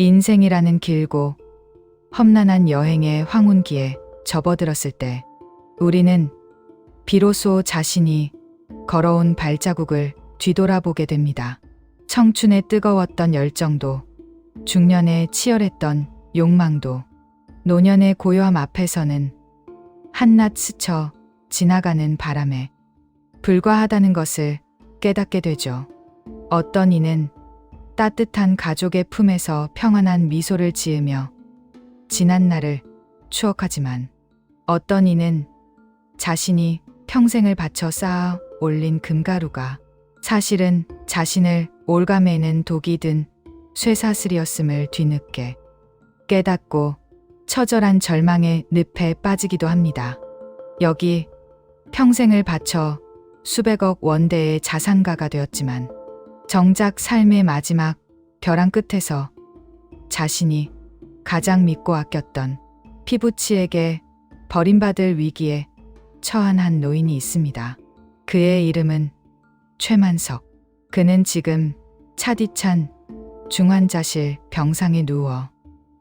인생이라는 길고 험난한 여행의 황혼기에 접어들었을 때 우리는 비로소 자신이 걸어온 발자국을 뒤돌아보게 됩니다. 청춘의 뜨거웠던 열정도, 중년의 치열했던 욕망도, 노년의 고요함 앞에서는 한낱 스쳐 지나가는 바람에 불과하다는 것을 깨닫게 되죠. 어떤 이는 따뜻한 가족의 품에서 평안한 미소를 지으며 지난 날을 추억하지만, 어떤 이는 자신이 평생을 바쳐 쌓아 올린 금가루가 사실은 자신을 올가매는 독이 든 쇠사슬이었음을 뒤늦게 깨닫고 처절한 절망의 늪에 빠지기도 합니다. 여기 평생을 바쳐 수백억 원대의 자산가가 되었지만 정작 삶의 마지막 벼랑 끝에서 자신이 가장 믿고 아꼈던 피부치에게 버림받을 위기에 처한 한 노인이 있습니다. 그의 이름은 최만석. 그는 지금 차디찬 중환자실 병상에 누워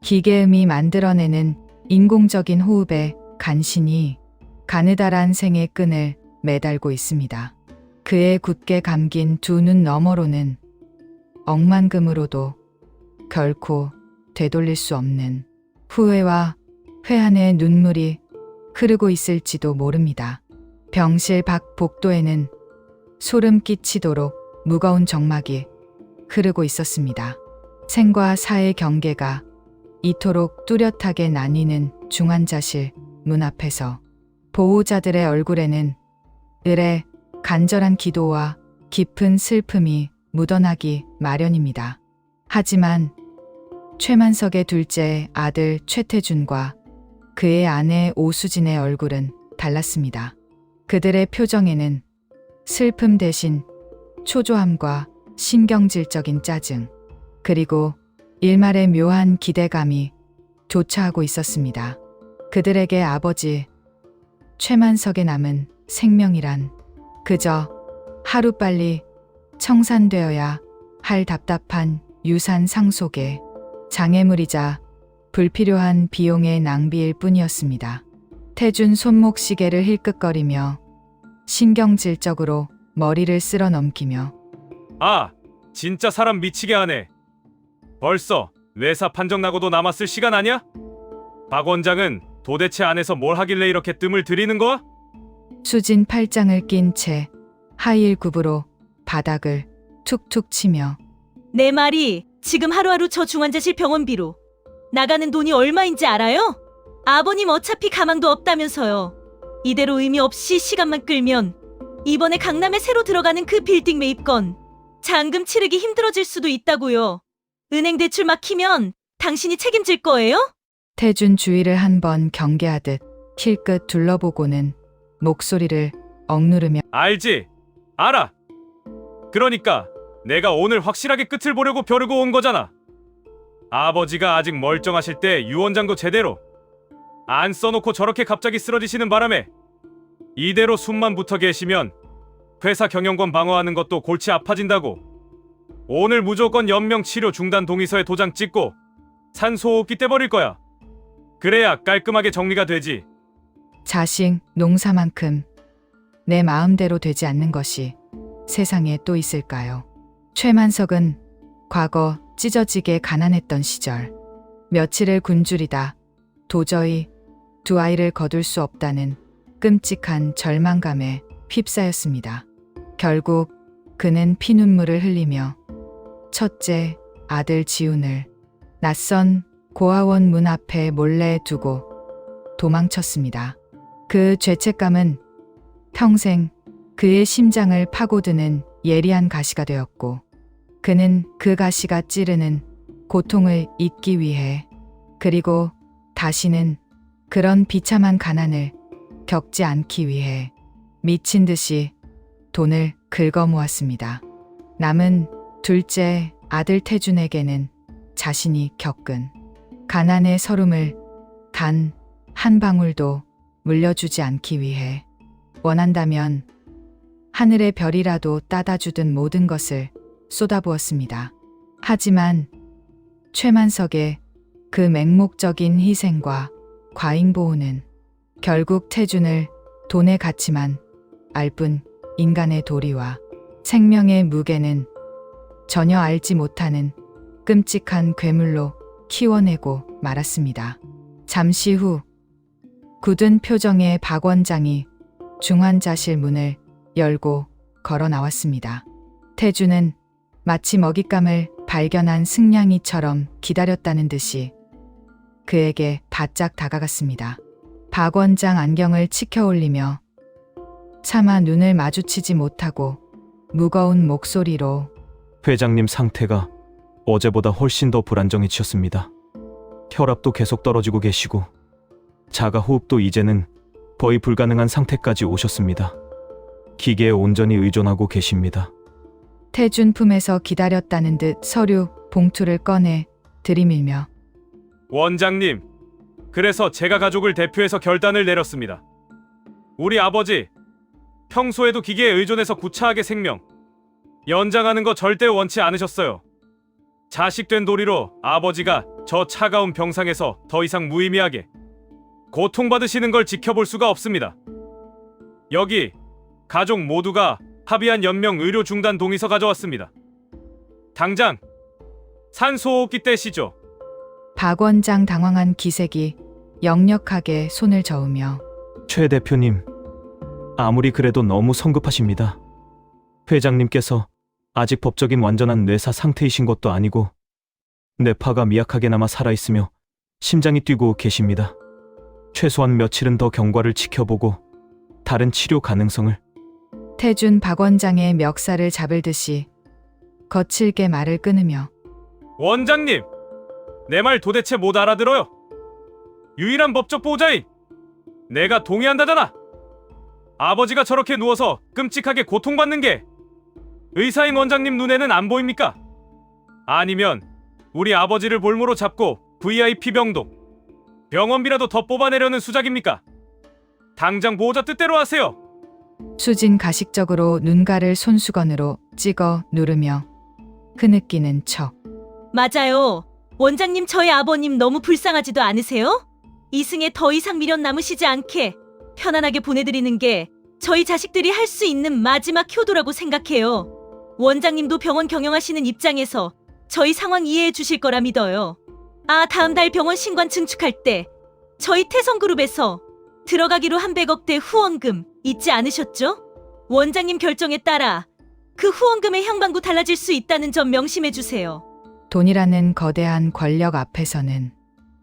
기계음이 만들어내는 인공적인 호흡에 간신히 가느다란 생의 끈을 매달고 있습니다. 그의 굳게 감긴 두 눈 너머로는 억만금으로도 결코 되돌릴 수 없는 후회와 회한의 눈물이 흐르고 있을지도 모릅니다. 병실 밖 복도에는 소름 끼치도록 무거운 정막이 흐르고 있었습니다. 생과 사의 경계가 이토록 뚜렷하게 나뉘는 중환자실 문 앞에서 보호자들의 얼굴에는 을의 간절한 기도와 깊은 슬픔이 묻어나기 마련입니다. 하지만 최만석의 둘째 아들 최태준과 그의 아내 오수진의 얼굴은 달랐습니다. 그들의 표정에는 슬픔 대신 초조함과 신경질적인 짜증, 그리고 일말의 묘한 기대감이 교차하고 있었습니다. 그들에게 아버지 최만석의 남은 생명이란 그저 하루빨리 청산되어야 할 답답한 유산 상속의 장애물이자 불필요한 비용의 낭비일 뿐이었습니다. 태준 손목 시계를 힐끗거리며 신경질적으로 머리를 쓸어 넘기며 아, 진짜 사람 미치게 하네. 벌써 외사 판정 나고도 남았을 시간 아니야? 박 원장은 도대체 안에서 뭘 하길래 이렇게 뜸을 들이는 거야? 수진 팔짱을 낀 채 하이힐 굽으로 바닥을 툭툭 치며 내 말이 지금 하루하루 저 중환자실 병원비로 나가는 돈이 얼마인지 알아요? 아버님 어차피 가망도 없다면서요. 이대로 의미 없이 시간만 끌면 이번에 강남에 새로 들어가는 그 빌딩 매입건 잔금 치르기 힘들어질 수도 있다고요. 은행 대출 막히면 당신이 책임질 거예요? 태준 주위를 한번 경계하듯 힐끗 둘러보고는 목소리를 억누르며 알지? 알아. 그러니까 내가 오늘 확실하게 끝을 보려고 벼르고 온 거잖아. 아버지가 아직 멀쩡하실 때 유원장도 제대로 안 써놓고 저렇게 갑자기 쓰러지시는 바람에 이대로 숨만 붙어 계시면 회사 경영권 방어하는 것도 골치 아파진다고. 오늘 무조건 연명 치료 중단 동의서에 도장 찍고 산소호흡기 떼버릴 거야. 그래야 깔끔하게 정리가 되지. 자식 농사만큼 내 마음대로 되지 않는 것이 세상에 또 있을까요? 최만석은 과거 찢어지게 가난했던 시절 며칠을 굶주리다 도저히 두 아이를 거둘 수 없다는 끔찍한 절망감에 휩싸였습니다. 결국 그는 피눈물을 흘리며 첫째 아들 지훈을 낯선 고아원 문 앞에 몰래 두고 도망쳤습니다. 그 죄책감은 평생 그의 심장을 파고드는 예리한 가시가 되었고, 그는 그 가시가 찌르는 고통을 잊기 위해, 그리고 다시는 그런 비참한 가난을 겪지 않기 위해 미친 듯이 돈을 긁어모았습니다. 남은 둘째 아들 태준에게는 자신이 겪은 가난의 서름을 단 한 방울도 물려주지 않기 위해 원한다면 하늘의 별이라도 따다 주든 모든 것을 쏟아부었습니다. 하지만 최만석의 그 맹목적인 희생과 과잉보호는 결국 태준을 돈의 가치만 알 뿐 인간의 도리와 생명의 무게는 전혀 알지 못하는 끔찍한 괴물로 키워내고 말았습니다. 잠시 후 굳은 표정의 박 원장이 중환자실 문을 열고 걸어 나왔습니다. 태준은 마치 먹잇감을 발견한 승냥이처럼 기다렸다는 듯이 그에게 바짝 다가갔습니다. 박 원장 안경을 치켜 올리며 차마 눈을 마주치지 못하고 무거운 목소리로 회장님 상태가 어제보다 훨씬 더 불안정해지셨습니다. 혈압도 계속 떨어지고 계시고 자가 호흡도 이제는 거의 불가능한 상태까지 오셨습니다. 기계에 온전히 의존하고 계십니다. 태준 품에서 기다렸다는 듯 서류 봉투를 꺼내 들이밀며 원장님, 그래서 제가 가족을 대표해서 결단을 내렸습니다. 우리 아버지, 평소에도 기계에 의존해서 구차하게 생명 연장하는 거 절대 원치 않으셨어요. 자식된 도리로 아버지가 저 차가운 병상에서 더 이상 무의미하게 고통받으시는 걸 지켜볼 수가 없습니다. 여기 가족 모두가 합의한 연명 의료 중단 동의서 가져왔습니다. 당장 산소호흡기 떼시죠. 박 원장 당황한 기색이 역력하게 손을 저으며 최 대표님, 아무리 그래도 너무 성급하십니다. 회장님께서 아직 법적인 완전한 뇌사 상태이신 것도 아니고 뇌파가 미약하게나마 살아있으며 심장이 뛰고 계십니다. 최소한 며칠은 더 경과를 지켜보고 다른 치료 가능성을. 태준 박 원장의 멱살을 잡을 듯이 거칠게 말을 끊으며 원장님, 내 말 도대체 못 알아들어요. 유일한 법적 보호자인 내가 동의한다잖아. 아버지가 저렇게 누워서 끔찍하게 고통받는 게 의사인 원장님 눈에는 안 보입니까? 아니면 우리 아버지를 볼모로 잡고 VIP 병동, 병원비라도 더 뽑아내려는 수작입니까? 당장 보호자 뜻대로 하세요. 수진 가식적으로 눈가를 손수건으로 찍어 누르며 흐느끼는 척. 맞아요. 원장님, 저희 아버님 너무 불쌍하지도 않으세요? 이승에 더 이상 미련 남으시지 않게 편안하게 보내드리는 게 저희 자식들이 할 수 있는 마지막 효도라고 생각해요. 원장님도 병원 경영하시는 입장에서 저희 상황 이해해 주실 거라 믿어요. 아, 다음 달 병원 신관 증축할 때 저희 태성그룹에서 들어가기로 한 100억대 후원금 잊지 않으셨죠? 원장님 결정에 따라 그 후원금의 형방도 달라질 수 있다는 점 명심해 주세요. 돈이라는 거대한 권력 앞에서는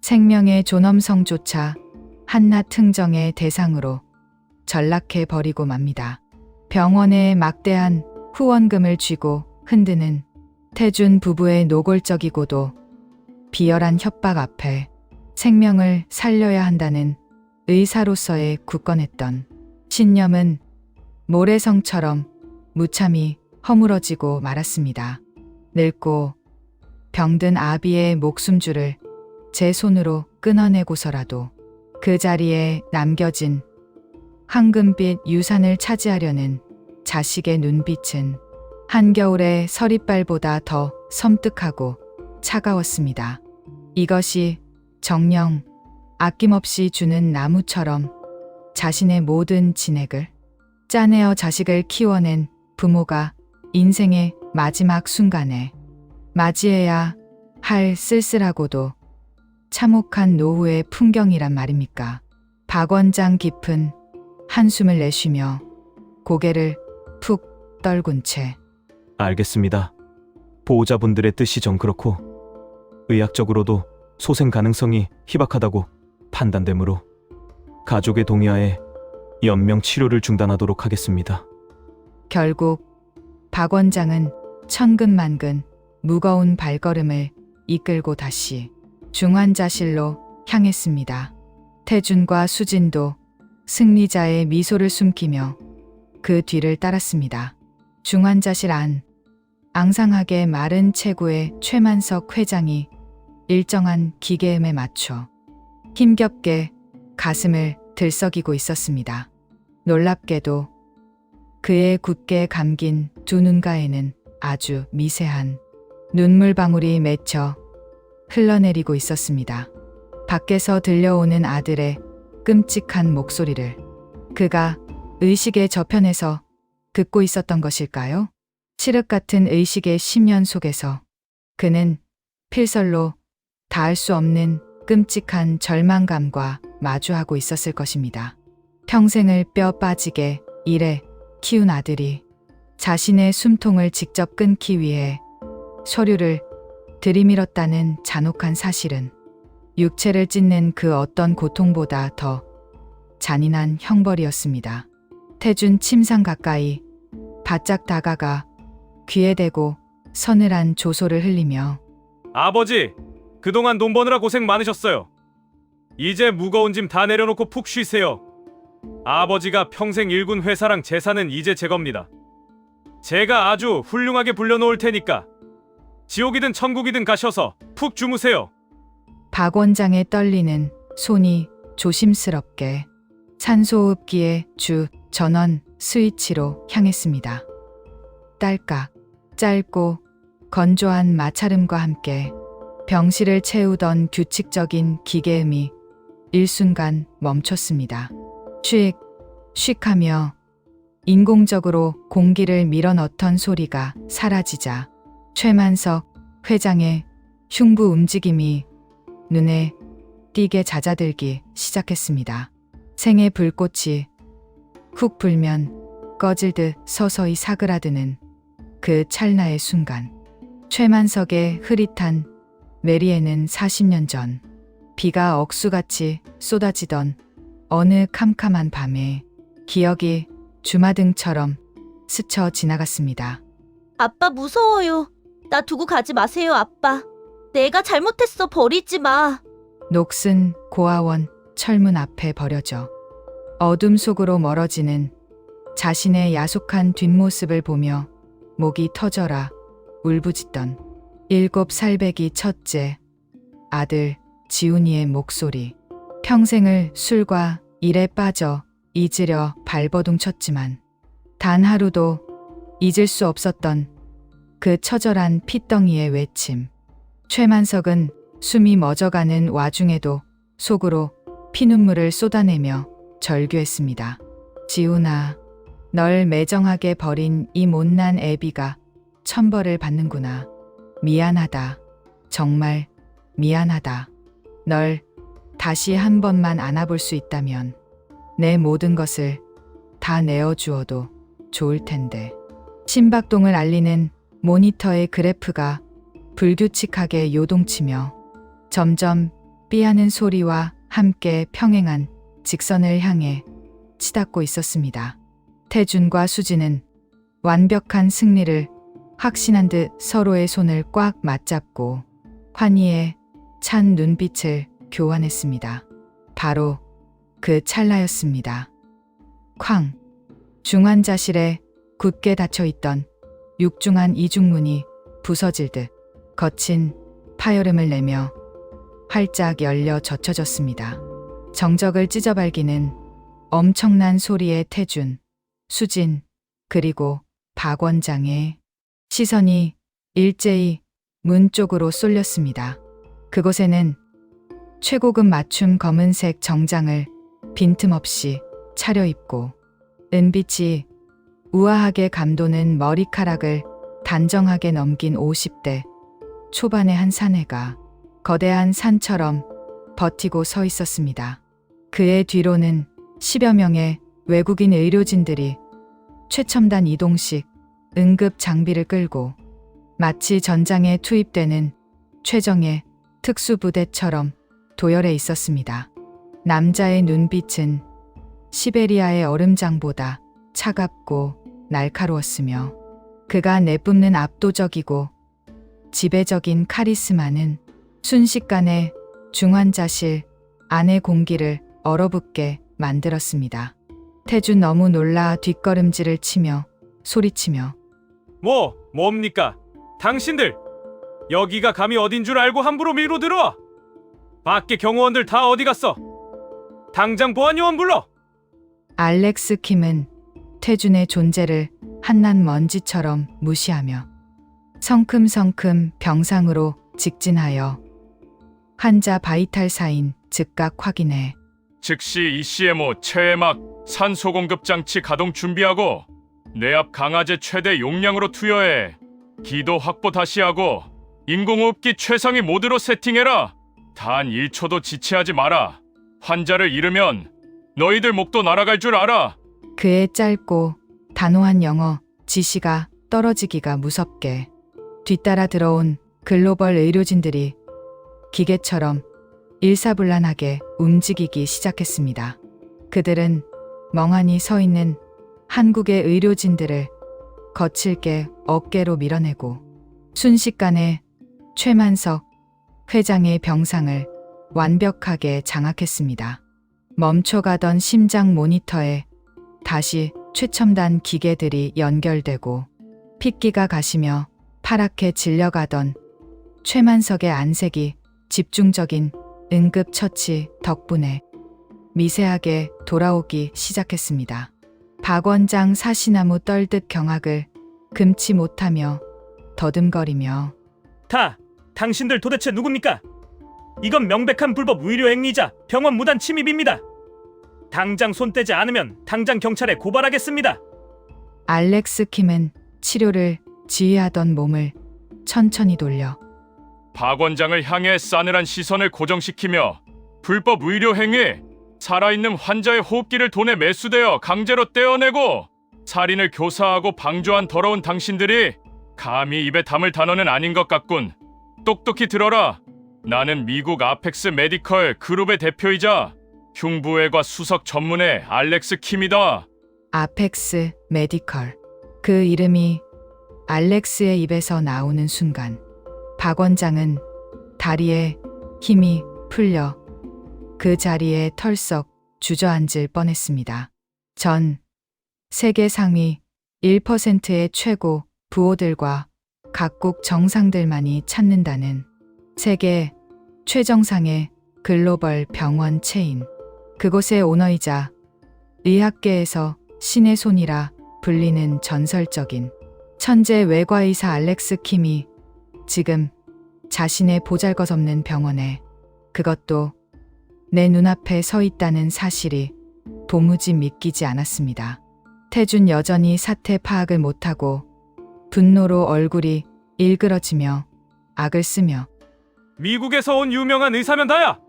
생명의 존엄성조차 한낱 흥정의 대상으로 전락해 버리고 맙니다. 병원에 막대한 후원금을 쥐고 흔드는 태준 부부의 노골적이고도 비열한 협박 앞에 생명을 살려야 한다는 의사로서의 굳건했던 신념은 모래성처럼 무참히 허물어지고 말았습니다. 늙고 병든 아비의 목숨줄을 제 손으로 끊어내고서라도 그 자리에 남겨진 황금빛 유산을 차지하려는 자식의 눈빛은 한겨울의 서리발보다 더 섬뜩하고 차가웠습니다. 이것이 정녕 아낌없이 주는 나무처럼 자신의 모든 진액을 짜내어 자식을 키워낸 부모가 인생의 마지막 순간에 맞이해야 할 쓸쓸하고도 참혹한 노후의 풍경이란 말입니까? 박 원장 깊은 한숨을 내쉬며 고개를 푹 떨군 채 알겠습니다. 보호자분들의 뜻이 전 그렇고 의학적으로도 소생 가능성이 희박하다고 판단되므로 가족의 동의하에 연명 치료를 중단하도록 하겠습니다. 결국 박 원장은 천근만근 무거운 발걸음을 이끌고 다시 중환자실로 향했습니다. 태준과 수진도 승리자의 미소를 숨기며 그 뒤를 따랐습니다. 중환자실 안 앙상하게 마른 체구의 최만석 회장이 일정한 기계음에 맞춰 힘겹게 가슴을 들썩이고 있었습니다. 놀랍게도 그의 굳게 감긴 두 눈가에는 아주 미세한 눈물방울이 맺혀 흘러내리고 있었습니다. 밖에서 들려오는 아들의 끔찍한 목소리를 그가 의식의 저편에서 듣고 있었던 것일까요? 칠흑 같은 의식의 심연 속에서 그는 필설로 닿을 수 없는 끔찍한 절망감과 마주하고 있었을 것입니다. 평생을 뼈 빠지게 일해 키운 아들이 자신의 숨통을 직접 끊기 위해 서류를 들이밀었다는 잔혹한 사실은 육체를 찢는 그 어떤 고통보다 더 잔인한 형벌이었습니다. 태준 침상 가까이 바짝 다가가 귀에 대고 서늘한 조소를 흘리며 아버지, 그동안 돈 버느라 고생 많으셨어요. 이제 무거운 짐 다 내려놓고 푹 쉬세요. 아버지가 평생 일군 회사랑 재산은 이제 제 겁니다. 제가 아주 훌륭하게 불려놓을 테니까 지옥이든 천국이든 가셔서 푹 주무세요. 박 원장의 떨리는 손이 조심스럽게 산소호흡기의 주 전원 스위치로 향했습니다. 딸깍 짧고 건조한 마찰음과 함께 병실을 채우던 규칙적인 기계음이 일순간 멈췄습니다. 쉭 하며 인공적으로 공기를 밀어넣던 소리가 사라지자 최만석 회장의 흉부 움직임이 눈에 띄게 잦아들기 시작했습니다. 생의 불꽃이 훅 불면 꺼질 듯 서서히 사그라드는 그 찰나의 순간 최만석의 흐릿한 메리에는 40년 전 비가 억수같이 쏟아지던 어느 캄캄한 밤에 기억이 주마등처럼 스쳐 지나갔습니다. 아빠 무서워요. 나 두고 가지 마세요, 아빠. 내가 잘못했어. 버리지 마. 녹슨 고아원 철문 앞에 버려져 어둠 속으로 멀어지는 자신의 야속한 뒷모습을 보며 목이 터져라 울부짖던 7살배기 첫째 아들 지훈이의 목소리. 평생을 술과 일에 빠져 잊으려 발버둥 쳤지만 단 하루도 잊을 수 없었던 그 처절한 핏덩이의 외침. 최만석은 숨이 멎어가는 와중에도 속으로 피눈물을 쏟아내며 절규했습니다. 지훈아, 널 매정하게 버린 이 못난 애비가 천벌을 받는구나. 미안하다. 정말 미안하다. 널 다시 한 번만 안아볼 수 있다면 내 모든 것을 다 내어주어도 좋을 텐데. 심박동을 알리는 모니터의 그래프가 불규칙하게 요동치며 점점 삐하는 소리와 함께 평행한 직선을 향해 치닫고 있었습니다. 태준과 수진은 완벽한 승리를 확신한 듯 서로의 손을 꽉 맞잡고 환희에 찬 눈빛을 교환했습니다. 바로 그 찰나였습니다. 쾅! 중환자실에 굳게 닫혀있던 육중한 이중문이 부서질 듯 거친 파열음을 내며 활짝 열려 젖혀졌습니다. 정적을 찢어발기는 엄청난 소리의 태준, 수진, 그리고 박 원장의 시선이 일제히 문 쪽으로 쏠렸습니다. 그곳에는 최고급 맞춤 검은색 정장을 빈틈없이 차려입고 은빛이 우아하게 감도는 머리카락을 단정하게 넘긴 50대 초반의 한 사내가 거대한 산처럼 버티고 서 있었습니다. 그의 뒤로는 10여 명의 외국인 의료진들이 최첨단 이동식 응급 장비를 끌고 마치 전장에 투입되는 최정예 특수부대처럼 도열해 있었습니다. 남자의 눈빛은 시베리아의 얼음장보다 차갑고 날카로웠으며 그가 내뿜는 압도적이고 지배적인 카리스마는 순식간에 중환자실 안의 공기를 얼어붙게 만들었습니다. 태준 너무 놀라 뒷걸음질을 치며 소리치며 뭡니까? 당신들! 여기가 감히 어딘 줄 알고 함부로 밀고 들어와! 밖에 경호원들 다 어디 갔어? 당장 보안요원 불러! 알렉스 킴은 태준의 존재를 한낱 먼지처럼 무시하며 성큼성큼 병상으로 직진하여 환자 바이탈 사인 즉각 확인해 즉시 ECMO 체외막 산소 공급 장치 가동 준비하고 뇌압 강화제 최대 용량으로 투여해. 기도 확보 다시 하고 인공호흡기 최상위 모드로 세팅해라. 단 1초도 지체하지 마라. 환자를 잃으면 너희들 목도 날아갈 줄 알아. 그의 짧고 단호한 영어 지시가 떨어지기가 무섭게 뒤따라 들어온 글로벌 의료진들이 기계처럼 일사불란하게 움직이기 시작했습니다. 그들은 멍하니 서 있는 한국의 의료진들을 거칠게 어깨로 밀어내고 순식간에 최만석 회장의 병상을 완벽하게 장악했습니다. 멈춰가던 심장 모니터에 다시 최첨단 기계들이 연결되고 핏기가 가시며 파랗게 질려가던 최만석의 안색이 집중적인 응급처치 덕분에 미세하게 돌아오기 시작했습니다. 박 원장 사시나무 떨듯 경악을 금치 못하며 더듬거리며 당신들 도대체 누굽니까? 이건 명백한 불법 의료 행위자 병원 무단 침입입니다. 당장 손 떼지 않으면 당장 경찰에 고발하겠습니다. 알렉스 킴은 치료를 지휘하던 몸을 천천히 돌려 박 원장을 향해 싸늘한 시선을 고정시키며 불법 의료 행위, 살아있는 환자의 호흡기를 돈에 매수되어 강제로 떼어내고 살인을 교사하고 방조한 더러운 당신들이 감히 입에 담을 단어는 아닌 것 같군. 똑똑히 들어라. 나는 미국 아펙스 메디컬 그룹의 대표이자 흉부외과 수석 전문의 알렉스 킴이다. 아펙스 메디컬. 그 이름이 알렉스의 입에서 나오는 순간 박 원장은 다리에 힘이 풀려 그 자리에 털썩 주저앉을 뻔했습니다. 전 세계 상위 1%의 최고 부호들과 각국 정상들만이 찾는다는 세계 최정상의 글로벌 병원 체인. 그곳의 오너이자 의학계에서 신의 손이라 불리는 전설적인 천재 외과의사 알렉스 킴이 지금 자신의 보잘것없는 병원에, 그것도 내 눈앞에 서 있다는 사실이 도무지 믿기지 않았습니다. 태준 여전히 사태 파악을 못하고 분노로 얼굴이 일그러지며 악을 쓰며 미국에서 온 유명한 의사면 다야.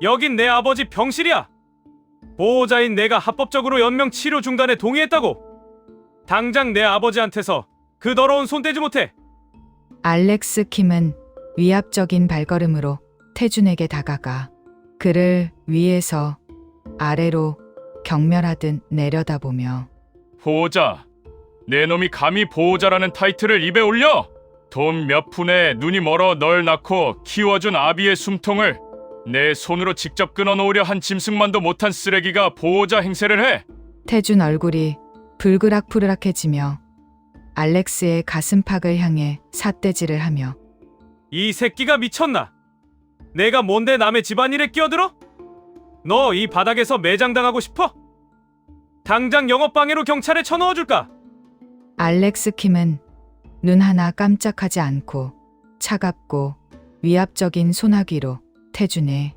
여긴 내 아버지 병실이야. 보호자인 내가 합법적으로 연명 치료 중단에 동의했다고. 당장 내 아버지한테서 그 더러운 손 떼지 못해. 알렉스 킴은 위압적인 발걸음으로 태준에게 다가가 그를 위에서 아래로 경멸하듯 내려다보며 보호자, 내 놈이 감히 보호자라는 타이틀을 입에 올려? 돈 몇 푼에 눈이 멀어 널 낳고 키워준 아비의 숨통을 내 손으로 직접 끊어놓으려 한 짐승만도 못한 쓰레기가 보호자 행세를 해? 태준 얼굴이 불그락푸르락해지며 알렉스의 가슴팍을 향해 삿대질을 하며 이 새끼가 미쳤나? 내가 뭔데 남의 집안일에 끼어들어? 너 이 바닥에서 매장당하고 싶어? 당장 영업방해로 경찰에 쳐넣어줄까? 알렉스 킴은 눈 하나 깜짝하지 않고 차갑고 위압적인 소나귀로 태준의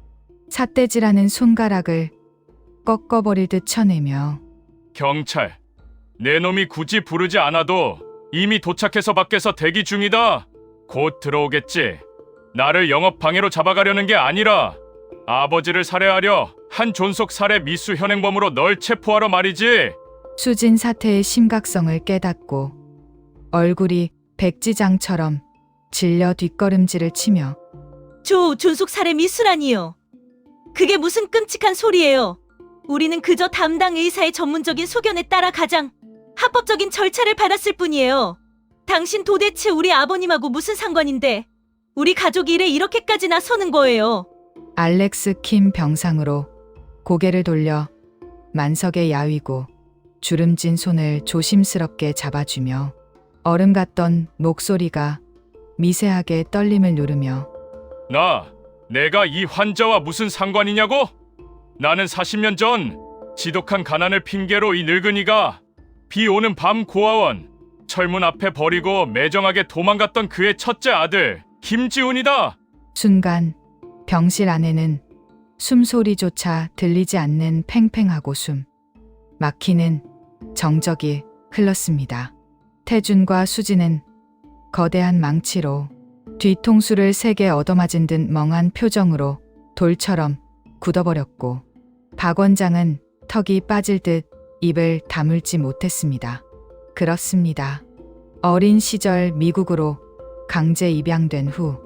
삿대질하는 손가락을 꺾어버릴 듯 쳐내며 경찰, 내 놈이 굳이 부르지 않아도 이미 도착해서 밖에서 대기 중이다. 곧 들어오겠지. 나를 영업방해로 잡아가려는 게 아니라 아버지를 살해하려 한 존속 살해 미수 현행범으로 널 체포하러 말이지. 수진 사태의 심각성을 깨닫고 얼굴이 백지장처럼 질려 뒷걸음질을 치며 존속 살해 미수라니요. 그게 무슨 끔찍한 소리예요. 우리는 그저 담당 의사의 전문적인 소견에 따라 가장 합법적인 절차를 밟았을 뿐이에요. 당신 도대체 우리 아버님하고 무슨 상관인데 우리 가족 일에 이렇게까지 나서는 거예요. 알렉스 킴 병상으로 고개를 돌려 만석에 야위고 주름진 손을 조심스럽게 잡아주며 얼음 같던 목소리가 미세하게 떨림을 누르며 내가 이 환자와 무슨 상관이냐고? 나는 40년 전 지독한 가난을 핑계로 이 늙은이가 비 오는 밤 고아원 철문 앞에 버리고 매정하게 도망갔던 그의 첫째 아들 김지훈이다. 순간 병실 안에는 숨소리조차 들리지 않는 팽팽하고 숨 막히는 정적이 흘렀습니다. 태준과 수지는 거대한 망치로 뒤통수를 3개 얻어맞은 듯 멍한 표정으로 돌처럼 굳어버렸고 박 원장은 턱이 빠질 듯 입을 다물지 못했습니다. 그렇습니다. 어린 시절 미국으로 강제 입양된 후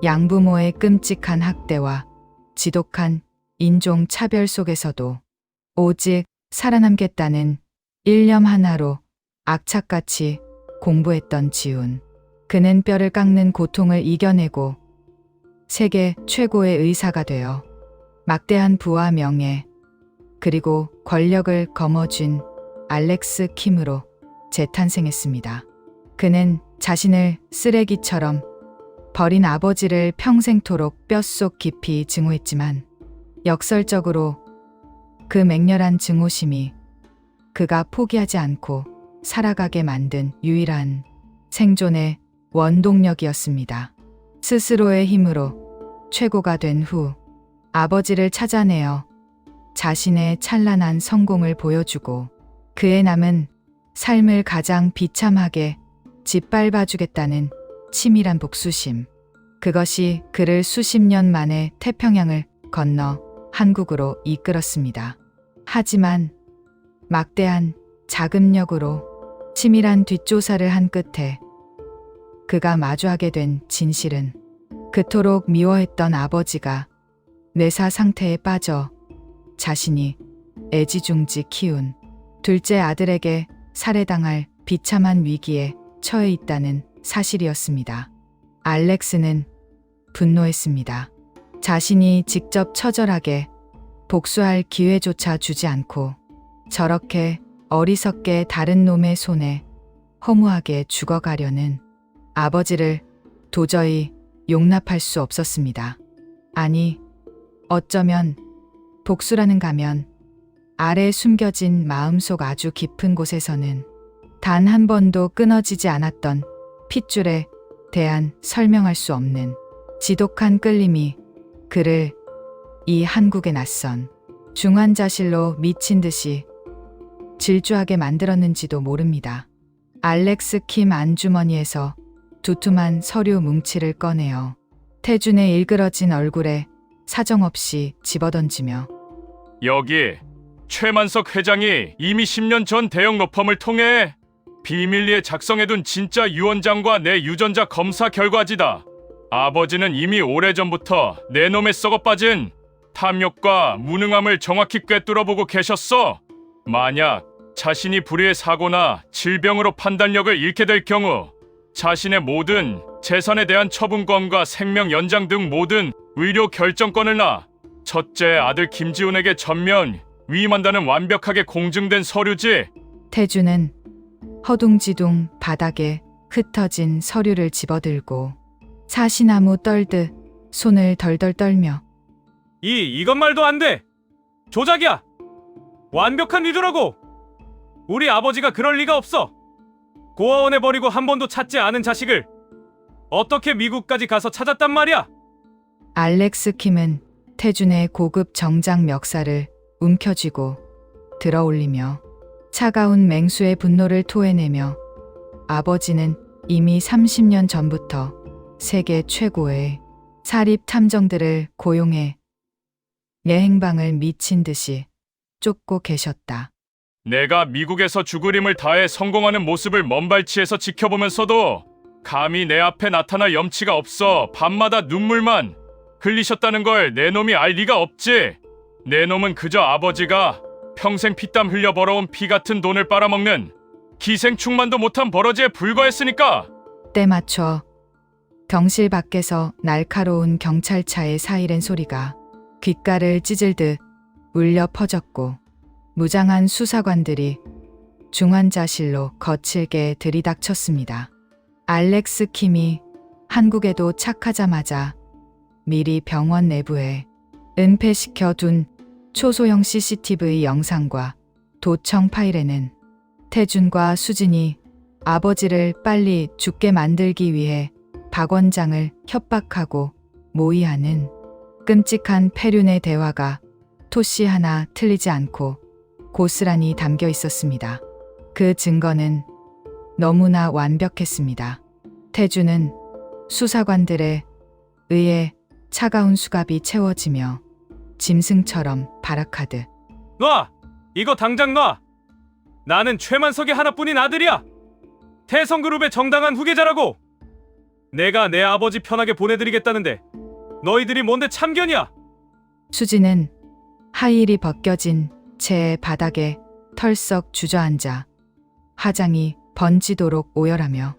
양부모의 끔찍한 학대와 지독한 인종 차별 속에서도 오직 살아남겠다는 일념 하나로 악착같이 공부했던 지훈. 그는 뼈를 깎는 고통을 이겨내고 세계 최고의 의사가 되어 막대한 부와 명예 그리고 권력을 거머쥔 알렉스 킴으로 재탄생했습니다. 그는 자신을 쓰레기처럼 버린 아버지를 평생토록 뼛속 깊이 증오했지만 역설적으로 그 맹렬한 증오심이 그가 포기하지 않고 살아가게 만든 유일한 생존의 원동력이었습니다. 스스로의 힘으로 최고가 된 후 아버지를 찾아내어 자신의 찬란한 성공을 보여주고 그의 남은 삶을 가장 비참하게 짓밟아주겠다는 치밀한 복수심. 그것이 그를 수십 년 만에 태평양을 건너 한국으로 이끌었습니다. 하지만 막대한 자금력으로 치밀한 뒷조사를 한 끝에 그가 마주하게 된 진실은 그토록 미워했던 아버지가 뇌사 상태에 빠져 자신이 애지중지 키운 둘째 아들에게 살해당할 비참한 위기에 처해 있다는 사실이었습니다. 알렉스는 분노했습니다. 자신이 직접 처절하게 복수할 기회조차 주지 않고 저렇게 어리석게 다른 놈의 손에 허무하게 죽어가려는 아버지를 도저히 용납할 수 없었습니다. 아니, 어쩌면 복수라는 가면 아래 숨겨진 마음속 아주 깊은 곳에서는 단 한 번도 끊어지지 않았던 핏줄에 대한 설명할 수 없는 지독한 끌림이 그를 이 한국의 낯선 중환자실로 미친 듯이 질주하게 만들었는지도 모릅니다. 알렉스 킴 안주머니에서 두툼한 서류 뭉치를 꺼내어 태준의 일그러진 얼굴에 사정없이 집어던지며 여기 최만석 회장이 이미 10년 전 대형 로펌을 통해 비밀리에 작성해둔 진짜 유언장과 내 유전자 검사 결과지다. 아버지는 이미 오래전부터 내 놈의 썩어빠진 탐욕과 무능함을 정확히 꿰뚫어보고 계셨어. 만약 자신이 불의의 사고나 질병으로 판단력을 잃게 될 경우 자신의 모든 재산에 대한 처분권과 생명 연장 등 모든 의료 결정권을 놔 첫째 아들 김지훈에게 전면 위임한다는 완벽하게 공증된 서류지. 태준은 허둥지둥 바닥에 흩어진 서류를 집어들고 사시나무 떨듯 손을 덜덜 떨며 이건 말도 안 돼. 조작이야. 완벽한 위조라고. 우리 아버지가 그럴 리가 없어. 고아원에 버리고 한 번도 찾지 않은 자식을 어떻게 미국까지 가서 찾았단 말이야. 알렉스 킴은 태준의 고급 정장 멱살을 움켜쥐고 들어올리며 차가운 맹수의 분노를 토해내며 아버지는 이미 30년 전부터 세계 최고의 사립 탐정들을 고용해 예행방을 미친 듯이 쫓고 계셨다. 내가 미국에서 죽을 힘을 다해 성공하는 모습을 먼발치에서 지켜보면서도 감히 내 앞에 나타날 염치가 없어 밤마다 눈물만 흘리셨다는 걸 내 놈이 알 리가 없지. 내 놈은 그저 아버지가 평생 피땀 흘려 벌어온 피 같은 돈을 빨아먹는 기생충만도 못한 버러지에 불과했으니까. 때 맞춰 병실 밖에서 날카로운 경찰차의 사이렌 소리가 귓가를 찢을 듯 울려 퍼졌고 무장한 수사관들이 중환자실로 거칠게 들이닥쳤습니다. 알렉스 킴이 한국에도 착하자마자 미리 병원 내부에 은폐시켜 둔 초소형 CCTV 영상과 도청 파일에는 태준과 수진이 아버지를 빨리 죽게 만들기 위해 박 원장을 협박하고 모의하는 끔찍한 폐륜의 대화가 토씨 하나 틀리지 않고 고스란히 담겨 있었습니다. 그 증거는 너무나 완벽했습니다. 태주는 수사관들에 의해 차가운 수갑이 채워지며 짐승처럼 발악하듯 놔! 이거 당장 놔! 나는 최만석의 하나뿐인 아들이야! 태성그룹의 정당한 후계자라고! 내가 내 아버지 편하게 보내드리겠다는데 너희들이 뭔데 참견이야! 수지는 하일이 벗겨진 채 바닥에 털썩 주저앉아 화장이 번지도록 오열하며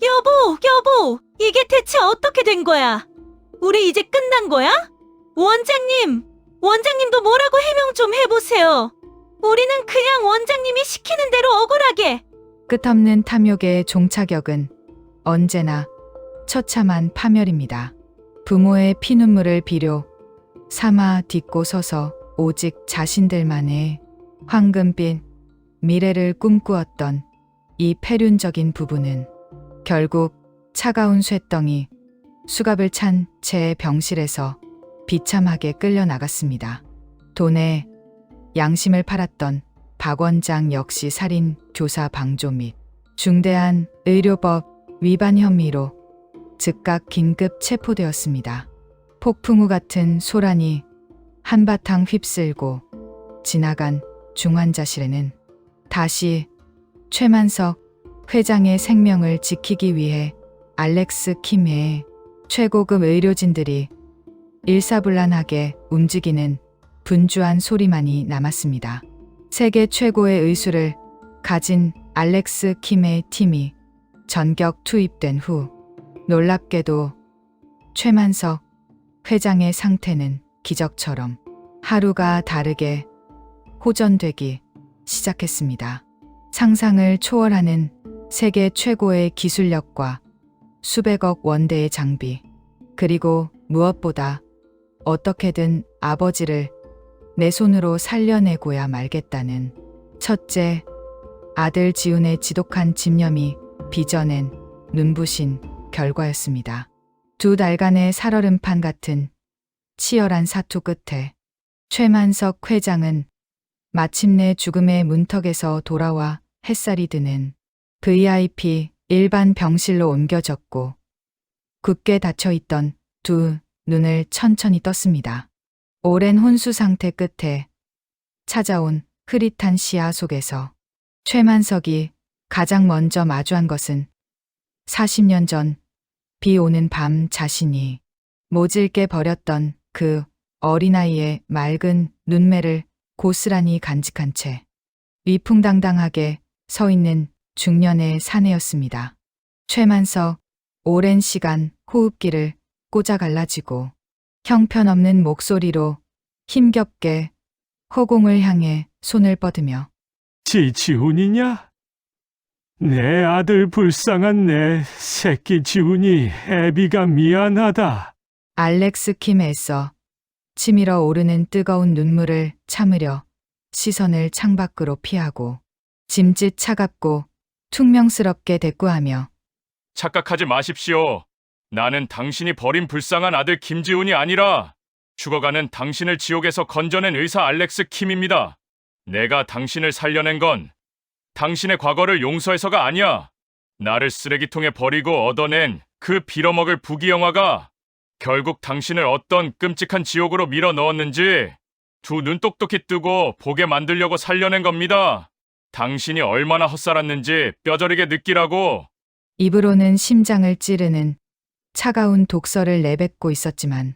여보, 이게 대체 어떻게 된 거야? 우리 이제 끝난 거야? 원장님도 뭐라고 해명 좀 해보세요. 우리는 그냥 원장님이 시키는 대로 억울하게. 끝없는 탐욕의 종착역은 언제나 처참한 파멸입니다. 부모의 피눈물을 비료 삼아 딛고 서서 오직 자신들만의 황금빛 미래를 꿈꾸었던 이 폐륜적인 부부는 결국 차가운 쇳덩이 수갑을 찬 채 병실에서 비참하게 끌려나갔습니다. 돈에 양심을 팔았던 박 원장 역시 살인, 교사 방조 및 중대한 의료법 위반 혐의로 즉각 긴급 체포되었습니다. 폭풍우 같은 소란이 한바탕 휩쓸고 지나간 중환자실에는 다시 최만석 회장의 생명을 지키기 위해 알렉스 킴의 최고급 의료진들이 일사불란하게 움직이는 분주한 소리만이 남았습니다. 세계 최고의 의술을 가진 알렉스 킴의 팀이 전격 투입된 후 놀랍게도 최만석 회장의 상태는 기적처럼 하루가 다르게 호전되기 시작했습니다. 상상을 초월하는 세계 최고의 기술력과 수백억 원대의 장비, 그리고 무엇보다 어떻게든 아버지를 내 손으로 살려내고야 말겠다는 첫째 아들 지훈의 지독한 집념이 빚어낸 눈부신 결과였습니다. 2달간의 살얼음판 같은 치열한 사투 끝에 최만석 회장은 마침내 죽음의 문턱에서 돌아와 햇살이 드는 VIP 일반 병실로 옮겨졌고 굳게 닫혀있던 두 눈을 천천히 떴습니다. 오랜 혼수 상태 끝에 찾아온 흐릿한 시야 속에서 최만석이 가장 먼저 마주한 것은 40년 전 비 오는 밤 자신이 모질게 버렸던 그 어린아이의 맑은 눈매를 고스란히 간직한 채 위풍당당하게 서 있는 중년의 사내였습니다. 최만석 오랜 시간 호흡기를 꽂아 갈라지고 형편없는 목소리로 힘겹게 허공을 향해 손을 뻗으며 지훈이냐? 내 아들 불쌍한 내 새끼 지훈이 애비가 미안하다. 알렉스 킴 애써 치밀어 오르는 뜨거운 눈물을 참으려 시선을 창밖으로 피하고 짐짓 차갑고 퉁명스럽게 대꾸하며 착각하지 마십시오. 나는 당신이 버린 불쌍한 아들 김지훈이 아니라 죽어가는 당신을 지옥에서 건져낸 의사 알렉스 킴입니다. 내가 당신을 살려낸 건 당신의 과거를 용서해서가 아니야. 나를 쓰레기통에 버리고 얻어낸 그 빌어먹을 부귀영화가 결국 당신을 어떤 끔찍한 지옥으로 밀어 넣었는지 두 눈 똑똑히 뜨고 보게 만들려고 살려낸 겁니다. 당신이 얼마나 헛살았는지 뼈저리게 느끼라고. 입으로는 심장을 찌르는 차가운 독설을 내뱉고 있었지만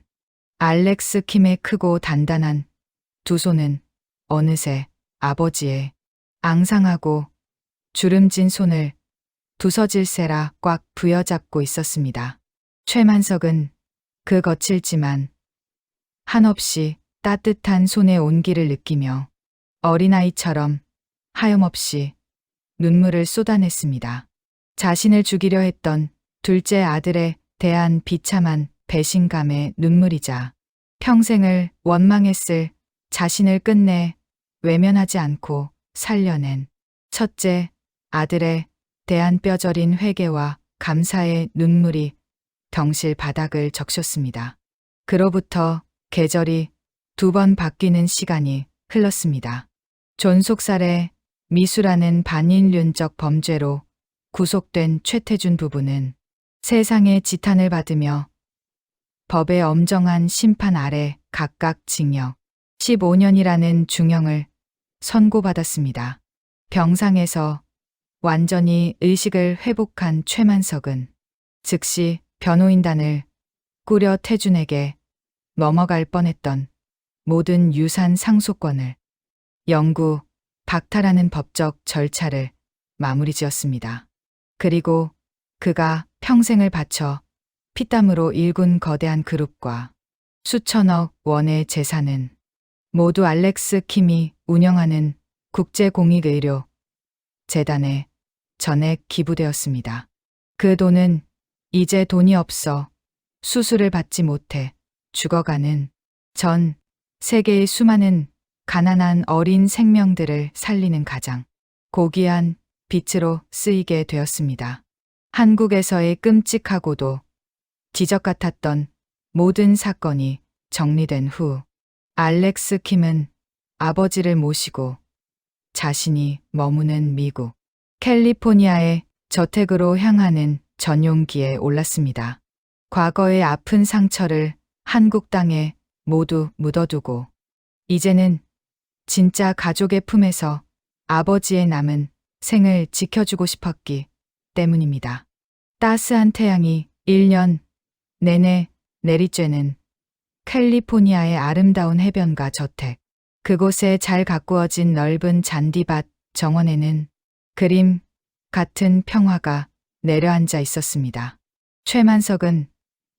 알렉스 킴의 크고 단단한 두 손은 어느새 아버지의 앙상하고 주름진 손을 두서질세라 꽉 부여잡고 있었습니다. 최만석은 그 거칠지만 한없이 따뜻한 손의 온기를 느끼며 어린아이처럼 하염없이 눈물을 쏟아냈습니다. 자신을 죽이려 했던 둘째 아들에 대한 비참한 배신감의 눈물이자 평생을 원망했을 자신을 끝내 외면하지 않고 살려낸 첫째 아들에 대한 뼈저린 회개와 감사의 눈물이 병실 바닥을 적셨습니다. 그로부터 계절이 2번 바뀌는 시간이 흘렀습니다. 존속살해 미수라는 반인륜적 범죄로 구속된 최태준 부부는 세상의 지탄을 받으며 법의 엄정한 심판 아래 각각 징역 15년이라는 중형을 선고받았습니다. 병상에서 완전히 의식을 회복한 최만석은 즉시 변호인단을 꾸려 태준에게 넘어갈 뻔했던 모든 유산 상속권을 영구 박탈하는 법적 절차를 마무리 지었습니다. 그리고 그가 평생을 바쳐 피땀으로 일군 거대한 그룹과 수천억 원의 재산은 모두 알렉스 킴이 운영하는 국제공익의료 재단에 전액 기부되었습니다. 그 돈은 이제 돈이 없어 수술을 받지 못해 죽어가는 전 세계의 수많은 가난한 어린 생명들을 살리는 가장 고귀한 빛으로 쓰이게 되었습니다. 한국에서의 끔찍하고도 기적 같았던 모든 사건이 정리된 후 알렉스 킴은 아버지를 모시고 자신이 머무는 미국 캘리포니아의 저택으로 향하는 전용기에 올랐습니다. 과거의 아픈 상처를 한국 땅에 모두 묻어두고 이제는 진짜 가족의 품에서 아버지의 남은 생을 지켜주고 싶었기 때문입니다. 따스한 태양이 1년 내내 내리쬐는 캘리포니아의 아름다운 해변과 저택, 그곳에 잘 가꾸어진 넓은 잔디밭 정원에는 그림 같은 평화가 내려앉아 있었습니다. 최만석은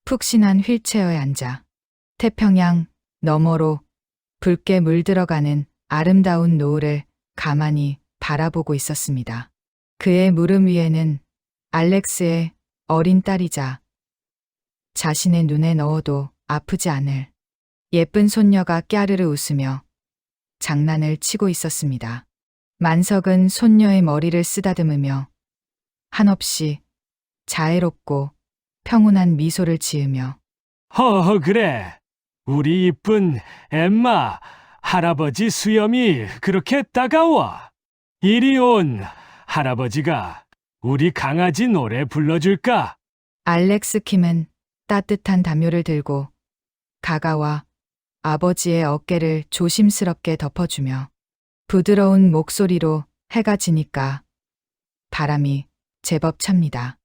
푹신한 휠체어에 앉아 태평양 너머로 붉게 물들어가는 아름다운 노을을 가만히 바라보고 있었습니다. 그의 무릎 위에는 알렉스의 어린 딸이자 자신의 눈에 넣어도 아프지 않을 예쁜 손녀가 깨르르 웃으며 장난을 치고 있었습니다. 만석은 손녀의 머리를 쓰다듬으며 한없이 자애롭고 평온한 미소를 지으며 그래. 우리 이쁜 엠마, 할아버지 수염이 그렇게 따가워. 이리 온 할아버지가 우리 강아지 노래 불러줄까? 알렉스 킴은 따뜻한 담요를 들고 가가와 아버지의 어깨를 조심스럽게 덮어주며 부드러운 목소리로 해가 지니까 바람이 제법 찹니다.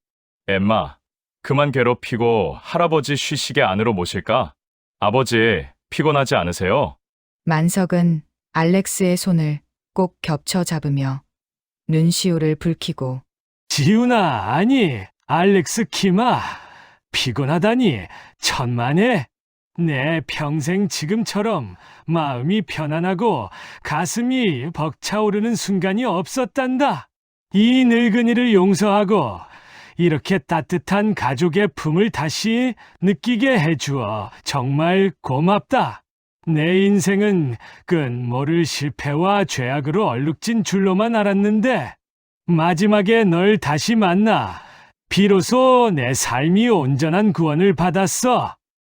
엠마, 그만 괴롭히고 할아버지 쉬시게 안으로 모실까? 아버지, 피곤하지 않으세요? 만석은 알렉스의 손을 꼭 겹쳐 잡으며 눈시울을 붉히고 지훈아, 아니, 알렉스 키마, 피곤하다니 천만에. 내 평생 지금처럼 마음이 편안하고 가슴이 벅차오르는 순간이 없었단다. 이 늙은이를 용서하고 이렇게 따뜻한 가족의 품을 다시 느끼게 해주어 정말 고맙다. 내 인생은 끝모를 실패와 죄악으로 얼룩진 줄로만 알았는데 마지막에 널 다시 만나 비로소 내 삶이 온전한 구원을 받았어.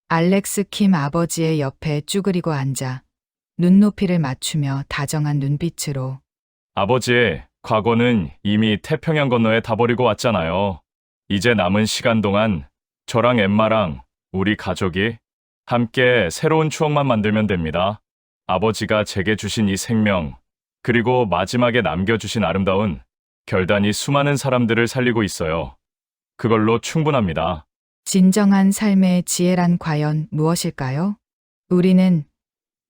알렉스 킴 아버지의 옆에 쭈그리고 앉아 눈높이를 맞추며 다정한 눈빛으로 아버지, 과거는 이미 태평양 건너에 다 버리고 왔잖아요. 이제 남은 시간 동안 저랑 엠마랑 우리 가족이 함께 새로운 추억만 만들면 됩니다. 아버지가 제게 주신 이 생명, 그리고 마지막에 남겨주신 아름다운 결단이 수많은 사람들을 살리고 있어요. 그걸로 충분합니다. 진정한 삶의 지혜란 과연 무엇일까요? 우리는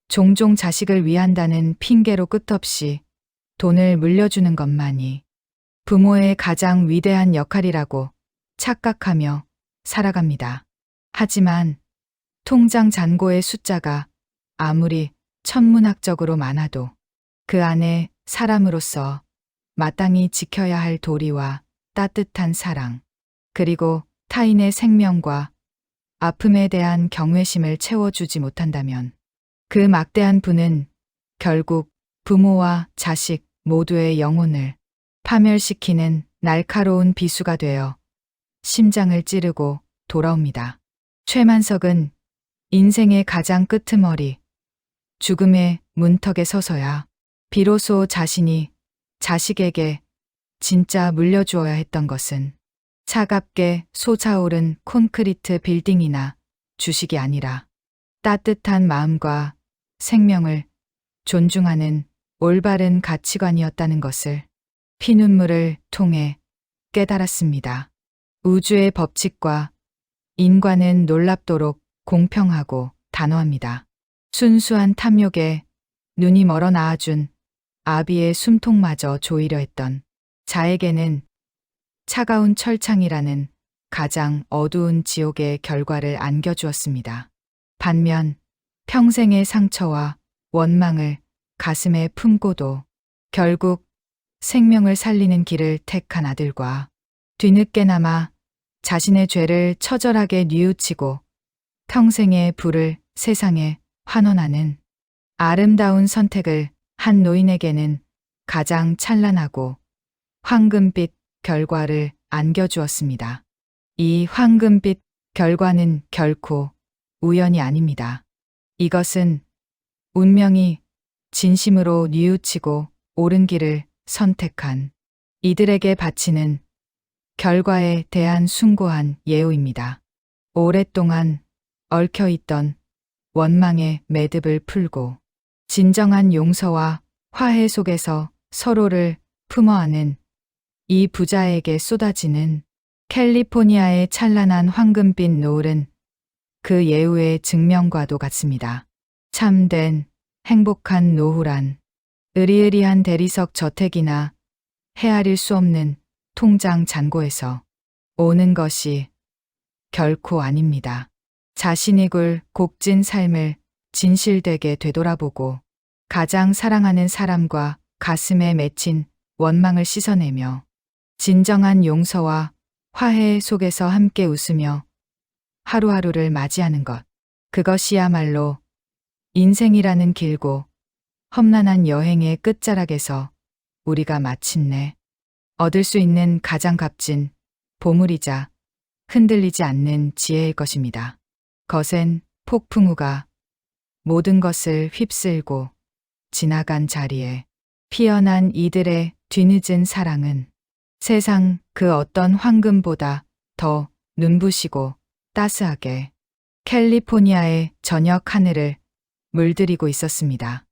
종종 자식을 위한다는 핑계로 끝없이 돈을 물려주는 것만이 부모의 가장 위대한 역할이라고 착각하며 살아갑니다. 하지만 통장 잔고의 숫자가 아무리 천문학적으로 많아도 그 안에 사람으로서 마땅히 지켜야 할 도리와 따뜻한 사랑, 그리고 타인의 생명과 아픔에 대한 경외심을 채워주지 못한다면 그 막대한 분은 결국 부모와 자식 모두의 영혼을 파멸시키는 날카로운 비수가 되어 심장을 찌르고 돌아옵니다. 최만석은 인생의 가장 끄트머리, 죽음의 문턱에 서서야 비로소 자신이 자식에게 진짜 물려주어야 했던 것은 차갑게 솟아오른 콘크리트 빌딩이나 주식이 아니라 따뜻한 마음과 생명을 존중하는 올바른 가치관이었다는 것을 피눈물을 통해 깨달았습니다. 우주의 법칙과 인과는 놀랍도록 공평하고 단호합니다. 순수한 탐욕에 눈이 멀어 나아준 아비의 숨통마저 조이려 했던 자에게는 차가운 철창이라는 가장 어두운 지옥의 결과를 안겨주었습니다. 반면 평생의 상처와 원망을 가슴에 품고도 결국 생명을 살리는 길을 택한 아들과 뒤늦게나마 자신의 죄를 처절하게 뉘우치고 평생의 불을 세상에 환원하는 아름다운 선택을 한 노인에게는 가장 찬란하고 황금빛 결과를 안겨주었습니다. 이 황금빛 결과는 결코 우연이 아닙니다. 이것은 운명이 진심으로 뉘우치고 옳은 길을 선택한 이들에게 바치는 결과에 대한 숭고한 예우입니다. 오랫동안 얽혀있던 원망의 매듭을 풀고 진정한 용서와 화해 속에서 서로를 품어안은 이 부자에게 쏟아지는 캘리포니아의 찬란한 황금빛 노을은 그 예우의 증명과도 같습니다. 참된 행복한 노후란 으리으리한 대리석 저택이나 헤아릴 수 없는 통장 잔고에서 오는 것이 결코 아닙니다. 자신이 굴 곡진 삶을 진실되게 되돌아보고 가장 사랑하는 사람과 가슴에 맺힌 원망을 씻어내며 진정한 용서와 화해 속에서 함께 웃으며 하루하루를 맞이하는 것. 그것이야말로 인생이라는 길고 험난한 여행의 끝자락에서 우리가 마침내 얻을 수 있는 가장 값진 보물이자 흔들리지 않는 지혜일 것입니다. 거센 폭풍 우가 모든 것을 휩쓸고 지나간 자리에 피어난 이들의 뒤늦은 사랑은 세상 그 어떤 황금보다 더 눈부시고 따스하게 캘리포니아의 저녁 하늘을 물들이고 있었습니다.